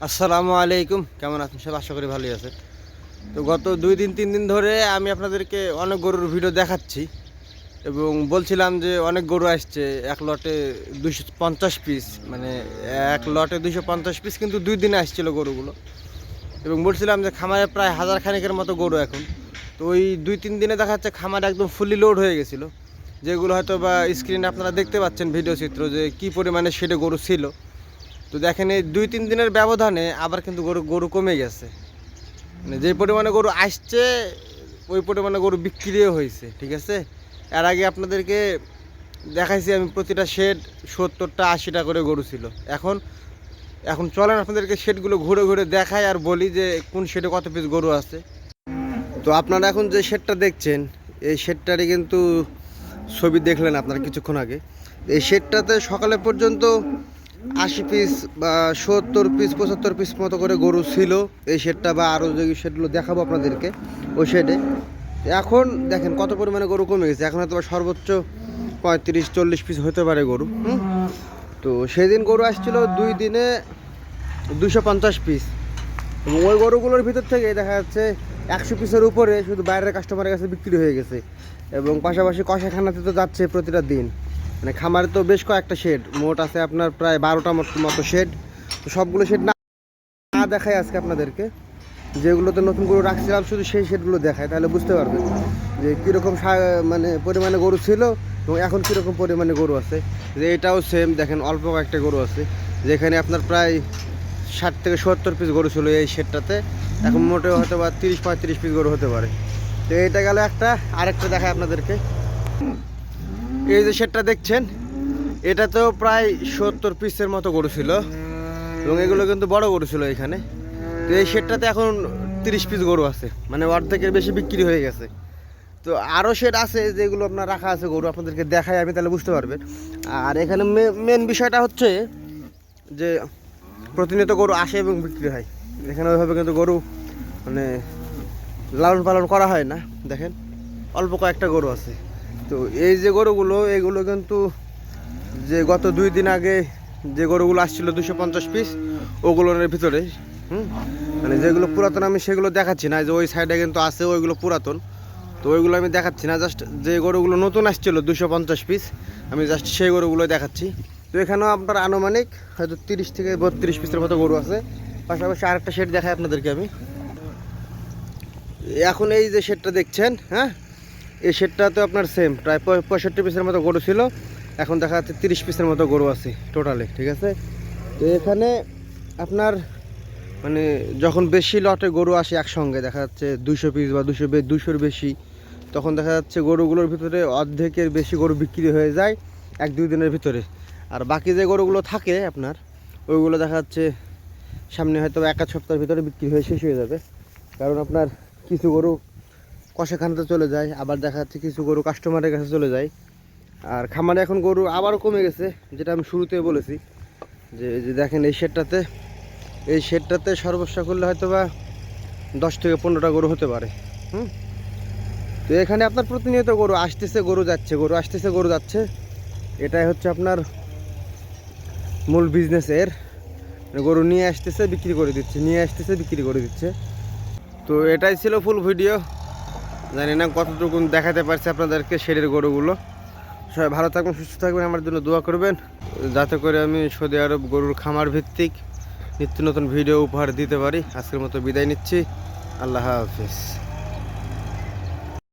আসসালামু আলাইকুম, কেমন আছেন সব? আশা করি ভালোই আছে। তো গত 2 দিন 3 দিন ধরে আমি আপনাদেরকে অনেক গরুর ভিডিও দেখাচ্ছি এবং বলছিলাম যে অনেক গরু আসছে এক লটে 250 পিস, মানে এক লটে 250 পিস, কিন্তু 2 দিনে আসছিল গরুগুলো। এবং বলছিলাম যে খামারে প্রায় 1000 খানেকের মতো গরু এখন। তো ওই 2-3 দিনে দেখা যাচ্ছে খামার একদম ফুলি লোড হয়ে গেছিলো, যেগুলো হয়তো বা স্ক্রিনে আপনারা দেখতে পাচ্ছেন ভিডিও চিত্র যে কী পরিমাণে শেডে গরু ছিল। তো দেখেন এই 2-3 দিনের ব্যবধানে আবার কিন্তু গরু গরু কমে গেছে। মানে যে পরিমাণে গরু আসছে ওই পরিমাণে গরু বিক্রিও হয়েছে, ঠিক আছে। এর আগে আপনাদেরকে দেখাইছি আমি প্রতিটা শেড 70টা 80টা করে গরু ছিল। এখন এখন চলেন আপনাদেরকে শেডগুলো ঘুরে ঘুরে দেখাই আর বলি যে কোন শেডে কত পিস গরু আছে। তো আপনারা এখন যে শেডটা দেখছেন এই শেডটারই কিন্তু ছবি দেখলেন আপনারা কিছুক্ষণ আগে। এই শেডটাতে সকালে পর্যন্ত 80 পিস বা 70 পিস 75 পিস মতো করে গরু ছিল এই শেডটা, বা আরও যে শেডগুলো দেখাবো আপনাদেরকে ওই শেডে। এখন দেখেন কত পরিমাণে গরু কমে গেছে। এখন হয়তো সর্বোচ্চ 35-40 পিস হতে পারে গরু। তো সেদিন গরু আসছিল 2 দিনে 250 পিস, এবং ওই গরুগুলোর ভিতর থেকে দেখা যাচ্ছে 100 পিসের উপরে শুধু বাইরের কাস্টমারের কাছে বিক্রি হয়ে গেছে। এবং পাশাপাশি কষাখানাতে তো যাচ্ছে প্রতিটা দিন। মানে খামারে তো বেশ কয়েকটা শেড, মোট আছে আপনার প্রায় 12টা মতো শেড। তো সবগুলো শেড না দেখাই আজকে আপনাদেরকে, যেগুলোতে নতুন গরু রাখছিলাম শুধু সেই শেডগুলো দেখায়, তাহলে বুঝতে পারবেন যে কীরকম মানে পরিমাণে গরু ছিল এবং এখন কীরকম পরিমাণে গরু আছে। যে এটাও সেম, দেখেন অল্প কয়েকটা গরু আছে, যেখানে আপনার প্রায় 60 থেকে 70 পিস গরু ছিল এই শেডটাতে। এখন মোটেও হয়তো বা 30-35 পিস গরু হতে পারে। তো এইটা গেল একটা। আরেকটা দেখায় আপনাদেরকে, এই যে শেডটা দেখছেন এটাতেও প্রায় 70 পিসের মতো গরু ছিল, এবং এগুলো কিন্তু বড় গরু ছিল এখানে। তো এই শেডটাতে এখন 30 পিস গরু আছে, মানে অর্ধেকের বেশি বিক্রি হয়ে গেছে। তো আরও শেড আছে যেগুলো আপনার রাখা আছে গরু, আপনাদেরকে দেখাই আমি, তাহলে বুঝতে পারবেন। আর এখানে মেন বিষয়টা হচ্ছে যে প্রতিনিয়ত গরু আসে এবং বিক্রি হয়। এখানে ওইভাবে কিন্তু গরু মানে লালন পালন করা হয় না। দেখেন অল্প কয়েকটা গরু আছে। তো এই যে গরুগুলো, এগুলো কিন্তু যে গত 2 দিন আগে যে গরুগুলো আসছিল 250 পিস, ওগুলোর ভিতরে মানে যেগুলো পুরাতন আমি সেগুলো দেখাচ্ছি না, যে ওই সাইডে কিন্তু আছে ওইগুলো পুরাতন। তো ওইগুলো আমি দেখাচ্ছি না, জাস্ট যে গরুগুলো নতুন আসছিল 250 পিস আমি জাস্ট সেই গরুগুলো দেখাচ্ছি। তো এখানেও আপনার আনুমানিক হয়তো 30 থেকে 32 পিসের মতো গরু আছে। পাশাপাশি আরেকটা শেড দেখাই আপনাদেরকে আমি। এখন এই যে শেডটা দেখছেন, হ্যাঁ, এই শেডটাতে আপনার সেম প্রায় 65 পিসের মতো গরু ছিল। এখন দেখা যাচ্ছে 30 পিসের মতো গরু আছে টোটালে, ঠিক আছে। তো এখানে আপনার মানে যখন বেশি লটে গরু আসে একসঙ্গে, দেখা যাচ্ছে 200 পিস বা 200-200-র বেশি, তখন দেখা যাচ্ছে গরুগুলোর ভিতরে অর্ধেকের বেশি গরু বিক্রি হয়ে যায় 1-2 দিনের ভিতরে। আর বাকি যে গরুগুলো থাকে আপনার, ওইগুলো দেখা যাচ্ছে সামনে হয়তো 1 সপ্তাহের ভিতরে বিক্রি হয়ে শেষ হয়ে যাবে। কারণ আপনার কিছু গরু কষাখানাতে চলে যায়, আবার দেখা যাচ্ছে কিছু গরু কাস্টমারের কাছে চলে যায়। আর খামারে এখন গরু আবারও কমে গেছে, যেটা আমি শুরুতে বলেছি। যে দেখেন এই শেডটাতে সর্বোচ্চ করলে হয়তো বা 10 থেকে 15টা গরু হতে পারে। তো এখানে আপনার প্রতিনিয়ত গরু আসতেছে গরু যাচ্ছে, গরু আসতেছে গরু যাচ্ছে। এটাই হচ্ছে আপনার মূল বিজনেসের, গরু নিয়ে আসতেছে বিক্রি করে দিচ্ছে, নিয়ে আসতেছে বিক্রি করে দিচ্ছে। তো এটাই ছিল ফুল ভিডিও। জানি না কতটুকু দেখাতে পারছি আপনাদেরকে শেডের গরুগুলো। সবাই ভালো থাকবেন, সুস্থ থাকবেন, আমার জন্য দোয়া করবেন, যাতে করে আমি সৌদি আরব গরুর খামার ভিত্তিক নিত্য নতুন ভিডিও উপহার দিতে পারি। আজকের মতো বিদায় নিচ্ছি। আল্লাহ হাফিজ।